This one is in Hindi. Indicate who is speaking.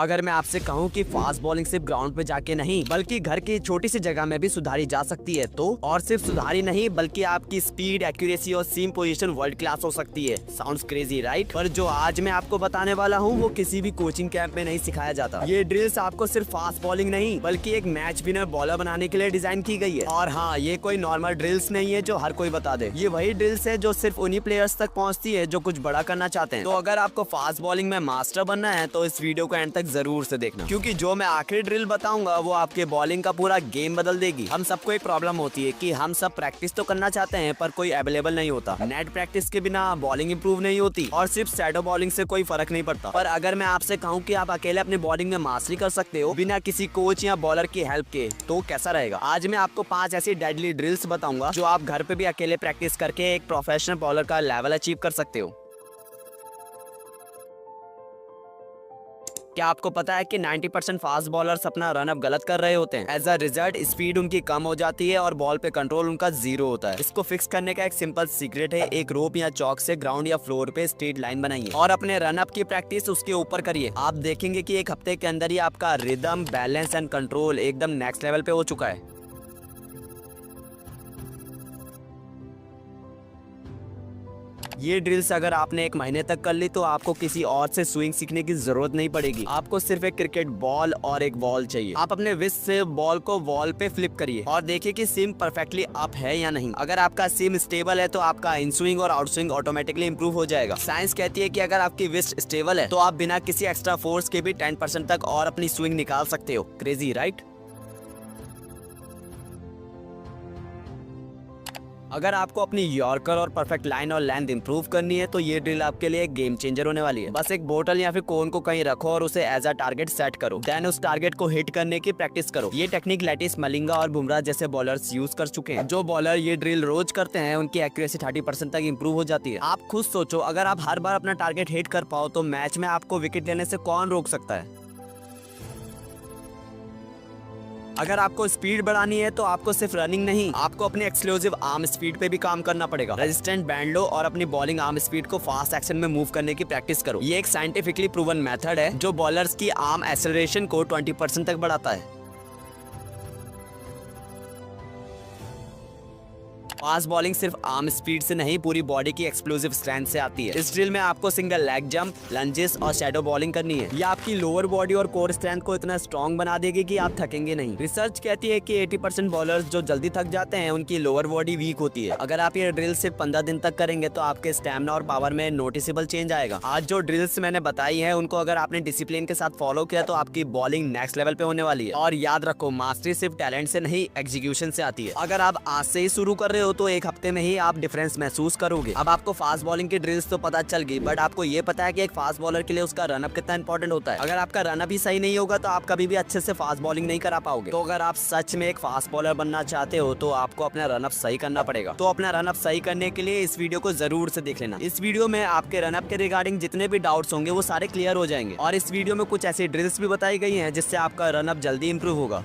Speaker 1: अगर मैं आपसे कहूं कि फास्ट बॉलिंग सिर्फ ग्राउंड पे जाके नहीं बल्कि घर की छोटी सी जगह में भी सुधारी जा सकती है तो, और सिर्फ सुधारी नहीं बल्कि आपकी स्पीड, एक्यूरेसी और सीम पोजीशन वर्ल्ड क्लास हो सकती है। Sounds crazy right? पर जो आज मैं आपको बताने वाला हूँ वो किसी भी कोचिंग कैंप में नहीं सिखाया जाता। ये ड्रिल्स आपको सिर्फ फास्ट बॉलिंग नहीं बल्कि एक मैच विनर बॉलर बनाने के लिए डिजाइन की गई है। और हाँ, ये कोई नॉर्मल ड्रिल्स नहीं है जो हर कोई बता दे। ये वही ड्रिल्स है जो सिर्फ उन्हीं प्लेयर्स तक पहुँचती है जो कुछ बड़ा करना चाहते हैं। तो अगर आपको फास्ट बॉलिंग में मास्टर बनना है तो इस वीडियो को एंड तक जरूर से देखना, क्योंकि जो मैं आखिरी ड्रिल बताऊंगा वो आपके बॉलिंग का पूरा गेम बदल देगी। हम सबको एक प्रॉब्लम होती है कि हम सब प्रैक्टिस तो करना चाहते हैं पर कोई अवेलेबल नहीं होता। नेट प्रैक्टिस के बिना बॉलिंग इंप्रूव नहीं होती और सिर्फ शैडो बॉलिंग से कोई फर्क नहीं पड़ता। पर अगर मैं आपसे कहूं कि आप अकेले अपनी बॉलिंग में मास्टरी कर सकते हो बिना किसी कोच या बॉलर की हेल्प के, तो कैसा रहेगा? आज मैं आपको 5 ऐसी डेडली ड्रिल्स बताऊंगा जो आप घर पे भी अकेले प्रैक्टिस करके एक प्रोफेशनल बॉलर का लेवल अचीव कर सकते हो। क्या आपको पता है कि 90% फास्ट बॉलर्स अपना रन अप गलत कर रहे होते हैं? एज अ रिजल्ट स्पीड उनकी कम हो जाती है और बॉल पे कंट्रोल उनका 0 होता है। इसको फिक्स करने का एक सिंपल सीक्रेट है, एक रोप या चौक से ग्राउंड या फ्लोर पे स्ट्रेट लाइन बनाइए और अपने रन अप की प्रैक्टिस उसके ऊपर करिए। आप देखेंगे कि एक हफ्ते के अंदर ही आपका रिदम, बैलेंस एंड कंट्रोल एकदम नेक्स्ट लेवल पे हो चुका है। ये ड्रिल्स अगर आपने 1 महीने तक कर ली तो आपको किसी और से स्विंग सीखने की जरूरत नहीं पड़ेगी। आपको सिर्फ एक क्रिकेट बॉल और एक बॉल चाहिए। आप अपने विस्ट से बॉल को वॉल पे फ्लिप करिए और देखिए कि सीम परफेक्टली अप है या नहीं। अगर आपका सीम स्टेबल है तो आपका इन स्विंग और आउट स्विंग ऑटोमेटिकली इंप्रूव हो जाएगा। साइंस कहती है कि अगर आपकी विस्ट स्टेबल है तो आप बिना किसी एक्स्ट्रा फोर्स के भी 10% तक और अपनी स्विंग निकाल सकते हो। Crazy right? अगर आपको अपनी यॉर्कर और परफेक्ट लाइन और लेंथ इंप्रूव करनी है तो ये ड्रिल आपके लिए एक गेम चेंजर होने वाली है। बस एक बोतल या फिर कोन को कहीं रखो और उसे एज अ टारगेट सेट करो, देन उस टारगेट को हिट करने की प्रैक्टिस करो। ये टेक्निक लेटिस, मलिंगा और बुमराह जैसे बॉलर्स यूज कर चुके हैं। जो बॉलर ये ड्रिल रोज करते हैं उनकी एक्यूरेसी 30% तक इंप्रूव हो जाती है। आप खुद सोचो, अगर आप हर बार अपना टारगेट हिट कर पाओ तो मैच में आपको विकेट लेने से कौन रोक सकता है? अगर आपको स्पीड बढ़ानी है तो आपको सिर्फ रनिंग नहीं, आपको अपनी एक्सक्लूसिव आर्म स्पीड पे भी काम करना पड़ेगा। रेजिस्टेंट बैंड लो और अपनी बॉलिंग आर्म स्पीड को फास्ट एक्शन में मूव करने की प्रैक्टिस करो। ये एक साइंटिफिकली प्रूवन मेथड है जो बॉलर्स की आर्म एक्सेलरेशन को 20% तक बढ़ाता है। फास्ट बॉलिंग सिर्फ आर्म स्पीड से नहीं पूरी बॉडी की एक्सप्लोसिव स्ट्रेंथ से आती है। इस ड्रिल में आपको सिंगल लेग जंप, लंजेस और शैडो बॉलिंग करनी है। ये आपकी लोअर बॉडी और कोर स्ट्रेंथ को इतना स्ट्रॉन्ग बना देगी कि आप थकेंगे नहीं। रिसर्च कहती है कि 80% बॉलर्स जो जल्दी थक जाते हैं उनकी लोअर बॉडी वीक होती है। अगर आप ये ड्रिल सिर्फ 15 दिन तक करेंगे तो आपके स्टैमिना और पावर में नोटिसेबल चेंज आएगा। आज जो ड्रिल्स मैंने बताई है उनको अगर आपने डिसिप्लिन के साथ फॉलो किया तो आपकी बॉलिंग नेक्स्ट लेवल पे होने वाली है। और याद रखो, मास्टरी सिर्फ टैलेंट से नहीं एग्जीक्यूशन से आती है। अगर आप आज से ही शुरू कर रहे हो तो एक हफ्ते में ही आप डिफरेंस महसूस करोगे। अब आपको फास्ट बॉलिंग की ड्रिल्स तो पता चल गई, बट आपको ये पता है कि एक फास्ट बॉलर के लिए उसका रनअप कितना इंपॉर्टेंट होता है। अगर आपका रनअप ही सही नहीं होगा तो आप कभी भी अच्छे से फास्ट बॉलिंग नहीं करा पाओगे। तो अगर आप सच में एक फास्ट बॉलर बनना चाहते हो तो आपको अपना रनअप सही करना पड़ेगा। तो अपना रनअप सही करने के लिए इस वीडियो को जरूर से देख लेना। इस वीडियो में आपके रनअप के रिगार्डिंग जितने भी डाउट्स होंगे वो सारे क्लियर हो जाएंगे और इस वीडियो में कुछ ऐसी ड्रिल्स भी बताई गई है जिससे आपका रनअप जल्दी इंप्रूव होगा।